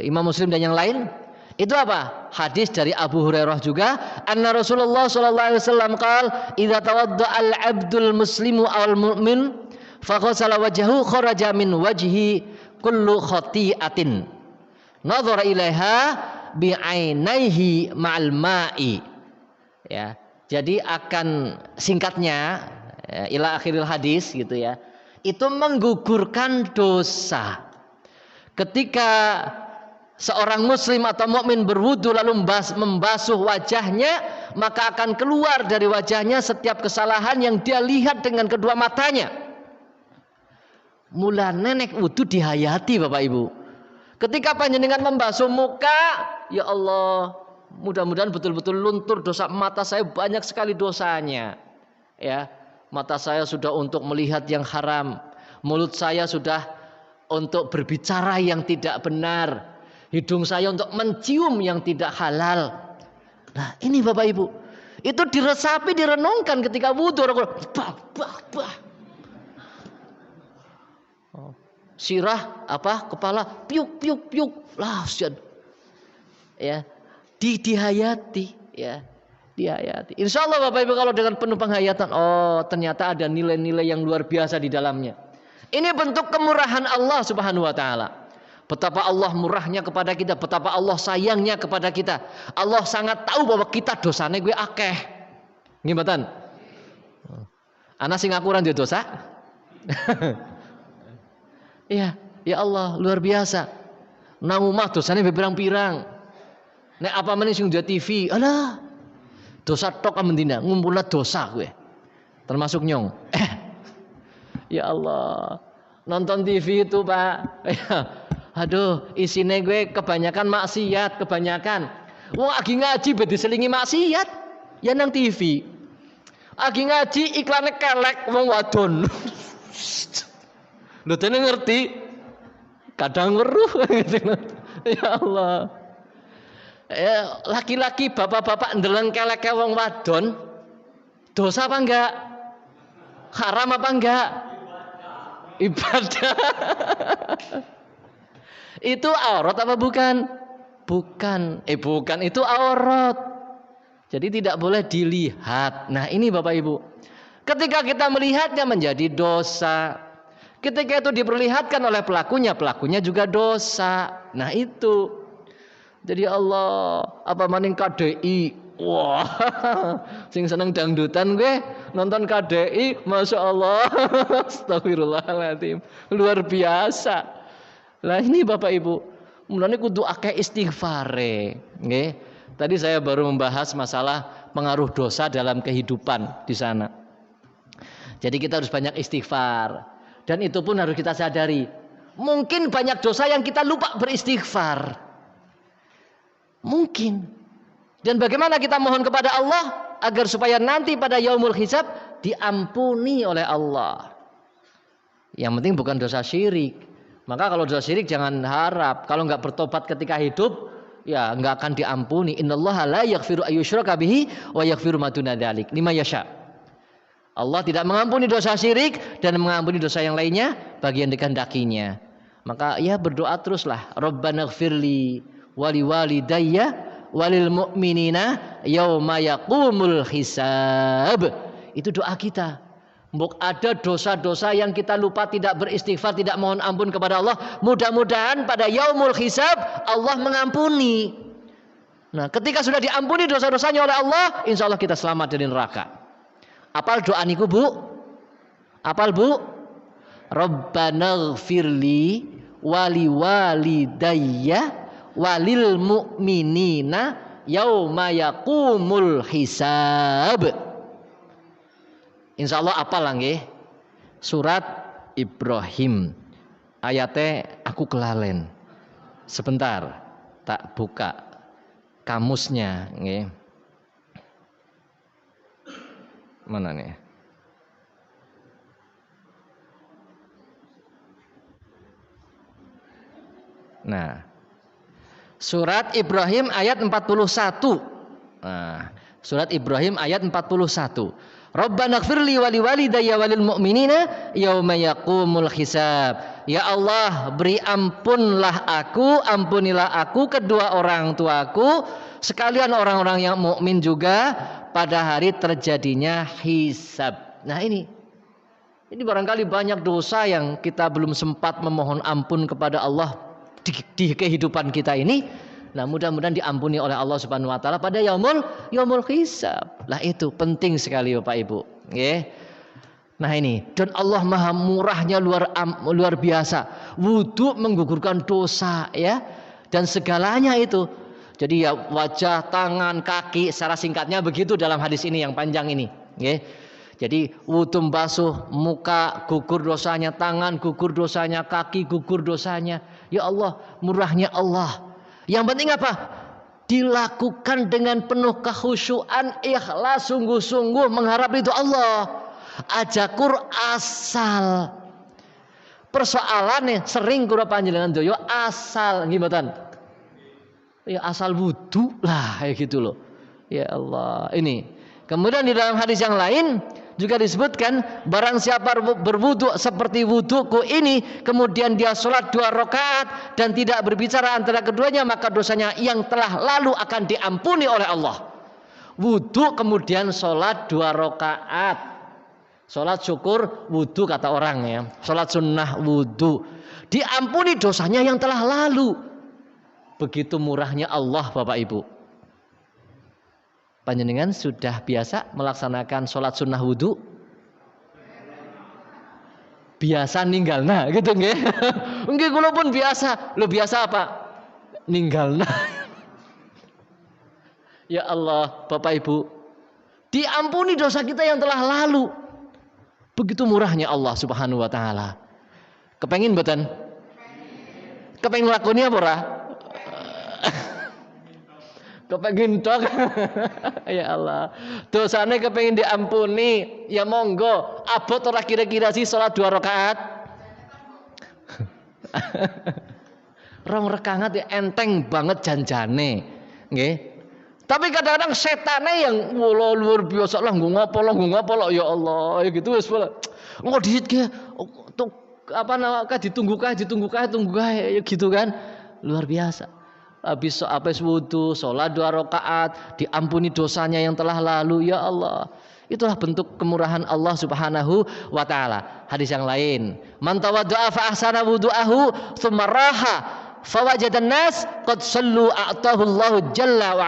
Imam Muslim dan yang lain. Itu apa? Hadis dari Abu Hurairah juga. Anna Rasulullah sallallahu alaihi wasallam qala, "Idza tawadda'a al-'abdul muslimu awal mu'min fa ghasala wajhahu kharaja min wajhi kullu khati'atin. Nadhara ilaiha bi'ainaihi ma'al ma'i." Ya, jadi akan singkatnya ila akhiril hadis gitu ya. Itu menggugurkan dosa. Ketika seorang muslim atau mukmin berwudu lalu membasuh wajahnya, maka akan keluar dari wajahnya setiap kesalahan yang dia lihat dengan kedua matanya. Mula nenek wudu dihayati Bapak Ibu. Ketika panjenengan membasuh muka, ya Allah, mudah-mudahan betul-betul luntur dosa. Mata saya banyak sekali dosanya. Ya, mata saya sudah untuk melihat yang haram, mulut saya sudah untuk berbicara yang tidak benar, hidung saya untuk mencium yang tidak halal. Nah, ini Bapak Ibu, itu diresapi, direnungkan ketika wudu. Sirah apa kepala piuk piuk piuk lah, ya. Dihayati, ya, dihayati. Insya Allah Bapak Ibu kalau dengan penuh penghayatan, oh ternyata ada nilai-nilai yang luar biasa di dalamnya. Ini bentuk kemurahan Allah Subhanahu Wa Taala. Betapa Allah murahnya kepada kita, betapa Allah sayangnya kepada kita. Allah sangat tahu bahwa kita dosanya gue akeh. Ngimatan? Anak sing aku ora duwe dosa? Iya, ya Allah luar biasa. Nang omah dosane pirang-pirang. Nek apa meneh sing duwe TV, alah. Dosa tok amendina, ngumpulna dosa gue. Termasuk nyong. Ya Allah. Nonton TV itu, Pak. Aduh, isine gue kebanyakan maksiat, kebanyakan. Wong lagi ngaji be diselingi maksiat, ya nang TV. Lagi ngaji iklannya kelek wong wadon. Lho dene ngerti. Kadang weruh gitu. Ya Allah. Laki-laki bapak-bapak ndeleng keleke wong wadon, dosa apa enggak? Haram apa enggak? Ibadah. Itu aurat apa bukan? Bukan. Bukan, itu aurat. Jadi tidak boleh dilihat. Nah, ini Bapak Ibu. Ketika kita melihatnya menjadi dosa. Ketika itu diperlihatkan oleh pelakunya, pelakunya juga dosa. Nah, itu. Jadi Allah, apa maning KDI. Wah, sing seneng dangdutan gue nonton KDI, Masya Allah. Astagfirullahaladzim, luar biasa. Lah ini Bapak Ibu, mulane kudu akeh istighfare, nggih. Tadi saya baru membahas masalah pengaruh dosa dalam kehidupan di sana. Jadi kita harus banyak istighfar, dan itu pun harus kita sadari. Mungkin banyak dosa yang kita lupa beristighfar. Mungkin. Dan bagaimana kita mohon kepada Allah agar supaya nanti pada yaumul hisab diampuni oleh Allah. Yang penting bukan dosa syirik. Maka kalau dosa syirik jangan harap. Kalau nggak bertobat ketika hidup, ya enggak akan diampuni. Innallaha la yaghfiru ayyushraka bihi wa yaghfiru ma duna dzalik liman yasha. Allah tidak mengampuni dosa syirik dan mengampuni dosa yang lainnya bagi yang dikehendakinya. Maka ya berdoa teruslah. Rabbanaghfirli wali walidayya walil mu'minina yauma yaqumul hisab. Itu doa kita. Mbok ada dosa-dosa yang kita lupa, tidak beristighfar, tidak mohon ampun kepada Allah. Mudah-mudahan pada yaumul hisab Allah mengampuni. Nah, ketika sudah diampuni dosa-dosanya oleh Allah, insya Allah kita selamat dari neraka. Apal doa niku bu? Apal bu? Rabbanaghfirli wali walidayya walil mu'minina yauma yaqumul hisab. Insya Allah apal nggih. Surat Ibrahim. Ayatnya aku kelalen. Sebentar, tak buka kamusnya nggih. Mana nih? Nah, surat Ibrahim ayat 41. Nah, surat Ibrahim ayat 41. Rabbanaghfirli wali walidayya walil mu'minina yauma yaqumul hisab. Ya Allah, beri ampunlah aku, ampunilah aku, kedua orang tuaku, sekalian orang-orang yang mukmin juga pada hari terjadinya hisab. Nah, ini barangkali banyak dosa yang kita belum sempat memohon ampun kepada Allah di kehidupan kita ini. Nah, mudah-mudahan diampuni oleh Allah Subhanahu wa taala pada yaumul hisab. Lah itu penting sekali Bapak Ibu, nggih. Nah, ini dan Allah Maha murahnya luar biasa. Wudu menggugurkan dosa ya, dan segalanya itu. Jadi ya wajah, tangan, kaki, secara singkatnya begitu dalam hadis ini yang panjang ini, nggih. Jadi wudu basuh muka gugur dosanya, tangan gugur dosanya, kaki gugur dosanya. Ya Allah, murahnya Allah. Yang penting apa? Dilakukan dengan penuh kekhusyuan, ikhlas, sungguh-sungguh mengharap itu Allah. Ajakur asal. Persoalannya sering kula panjenengan doyo asal nggih. Ya asal wudu lah kayak gitu loh. Ya Allah, ini. Kemudian di dalam hadis yang lain juga disebutkan, barang siapa berwudu seperti wuduku ini, kemudian dia sholat 2 rakaat dan tidak berbicara antara keduanya, maka dosanya yang telah lalu akan diampuni oleh Allah. Wudu kemudian sholat 2 rakaat, sholat syukur wudu kata orang ya, sholat sunnah wudu, diampuni dosanya yang telah lalu. Begitu murahnya Allah Bapak Ibu. Panjenengan sudah biasa melaksanakan sholat sunnah wudu? Biasa ninggalna gitu nggih. Nggih kula pun biasa. Lo biasa apa? Ninggalna. Ya Allah, Bapak Ibu, diampuni dosa kita yang telah lalu. Begitu murahnya Allah Subhanahu wa taala. Kepengin mboten? Kepengin lakoni apa ora? Kepengin tok. Ya Allah, dosane kepengin diampuni, ya monggo. Abot ora kira-kira sih salat 2 rakaat? 2 rakaat ya enteng banget janjane, nggih. Tapi kadang-kadang setane yang luar biasa lah, nggo ngopo lo ya Allah, ya gitu wis pola. Engko diit ke apa namanya ditunggu kae ya gitu kan. Luar biasa. Habis wudu, sholat 2 rakaat, diampuni dosanya yang telah lalu. Ya Allah, itulah bentuk kemurahan Allah Subhanahu wa taala. Hadis yang lain, man tawadda'a fa ahsana wudu'ahu tsumma raha fawajadan nas qad sallu a'tahu Allahu jalla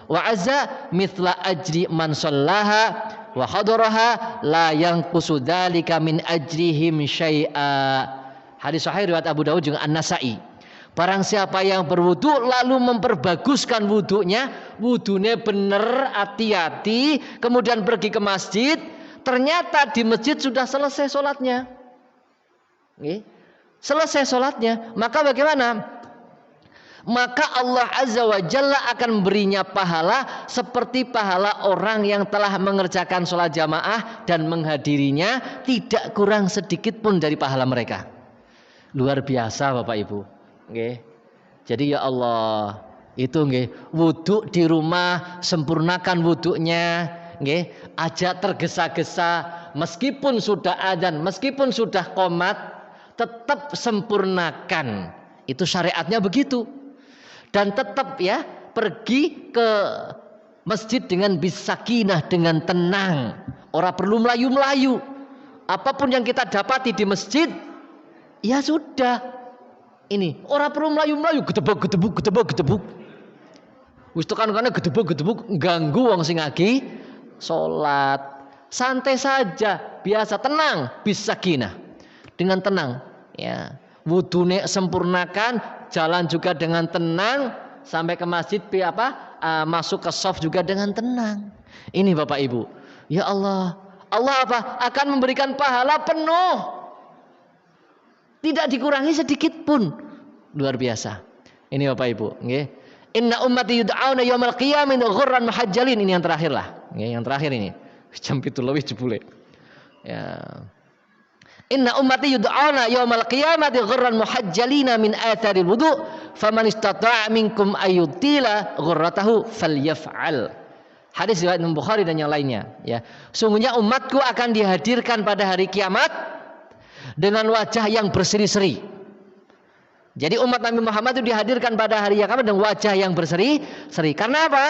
wa azza mithla ajri man shallaha wa hadaraha la yanqusu dzalika min ajrihim syai'a. Hadis sahih riwayat Abu Dawud juga An-Nasa'i. Barang siapa yang berwudu lalu memperbaguskan wudunya bener, hati-hati, kemudian pergi ke masjid, ternyata di masjid sudah selesai sholatnya. Selesai sholatnya, maka bagaimana? Maka Allah Azza wa Jalla akan memberinya pahala seperti pahala orang yang telah mengerjakan sholat jamaah dan menghadirinya, tidak kurang sedikit pun dari pahala mereka. Luar biasa Bapak Ibu. Okay. Jadi ya Allah, Itu nggih, wudu di rumah sempurnakan wudunya, nggih. Aja tergesa-gesa meskipun sudah adzan, meskipun sudah qomat, tetap sempurnakan. Itu syariatnya begitu. Dan tetap ya pergi ke masjid dengan bisakinah, dengan tenang. Ora perlu melayu-melayu. Apapun yang kita dapati di masjid, ya sudah. Ini ora perlu melayu-melayu, gedebuk. Wis tekan-tekane gedebuk ganggu wong sing lagi salat. Santai saja, biasa, tenang, bisakinah. Dengan tenang, ya. Wudune sempurnakan, jalan juga dengan tenang, sampai ke masjid masuk ke shaf juga dengan tenang. Ini Bapak Ibu. Ya Allah, Allah apa? Akan memberikan pahala penuh. Tidak dikurangi sedikit pun. Luar biasa. Ini Bapak Ibu, nggih. Inna ummati yud'auna yaumal qiyamah ghurran muhajjalin. Ini yang terakhir lah. Yang terakhir ini. Jam 7 lebih jebule. Ya. Inna ummati yud'auna yaumal qiyamati ghurran muhajjalina min atharil wudu, faman istata'a minkum ayyutila ghurratahu falyaf'al. Hadis riwayat Imam Bukhari dan yang lainnya, ya. Sungguhnya umatku akan dihadirkan pada hari kiamat dengan wajah yang berseri-seri. Jadi umat Nabi Muhammad itu dihadirkan pada hari kiamat dengan wajah yang berseri-seri. Karena apa?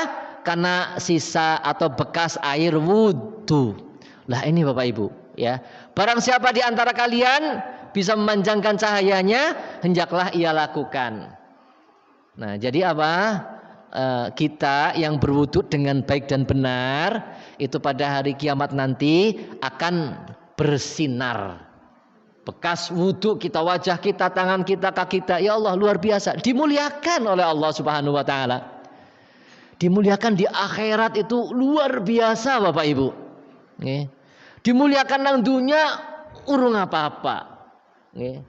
Karena sisa atau bekas air wudu. Lah ini Bapak Ibu, ya. Barang siapa di antara kalian bisa memanjangkan cahayanya, hendaklah ia lakukan. Nah, jadi apa? Kita yang berwudu dengan baik dan benar itu pada hari kiamat nanti akan bersinar. Bekas wudu kita, wajah kita, tangan kita, kaki kita, ya Allah luar biasa, dimuliakan oleh Allah Subhanahu wa taala. Dimuliakan di akhirat itu luar biasa Bapak Ibu. Nggih. Dimuliakan nang dunia urung apa-apa. Nggih.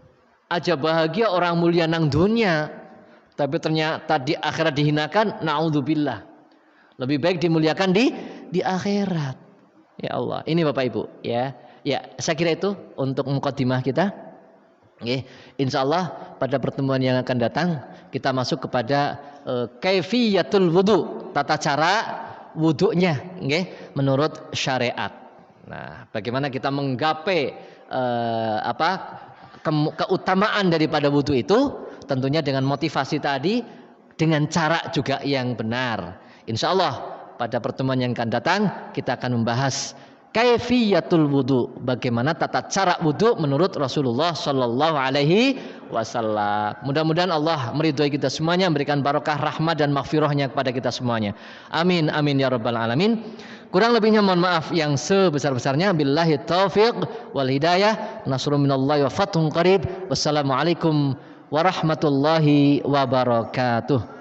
Aja bahagia orang mulia nang dunia, tapi ternyata di akhirat dihinakan, naudzubillah. Lebih baik dimuliakan di akhirat. Ya Allah, ini Bapak Ibu, ya. Ya, saya kira itu untuk mukadimah kita. Nggih, insyaallah pada pertemuan yang akan datang kita masuk kepada kaifiyatul wudu, tata cara wudunya, nggih, menurut syariat. Nah, bagaimana kita menggapai keutamaan daripada wudu itu, tentunya dengan motivasi tadi, dengan cara juga yang benar. Insyaallah pada pertemuan yang akan datang kita akan membahas kaifiyatul wudu, bagaimana tata cara wudu menurut Rasulullah sallallahu alaihi wasallam. Mudah-mudahan Allah meridhoi kita semuanya, memberikan barokah rahmat dan maghfirahnya kepada kita semuanya. Amin amin ya rabbal alamin. Kurang lebihnya mohon maaf yang sebesar-besarnya. Billahi taufiq wal hidayah. Nasrun minallahi wa fathun qarib. Wassalamualaikum warahmatullahi wabarakatuh.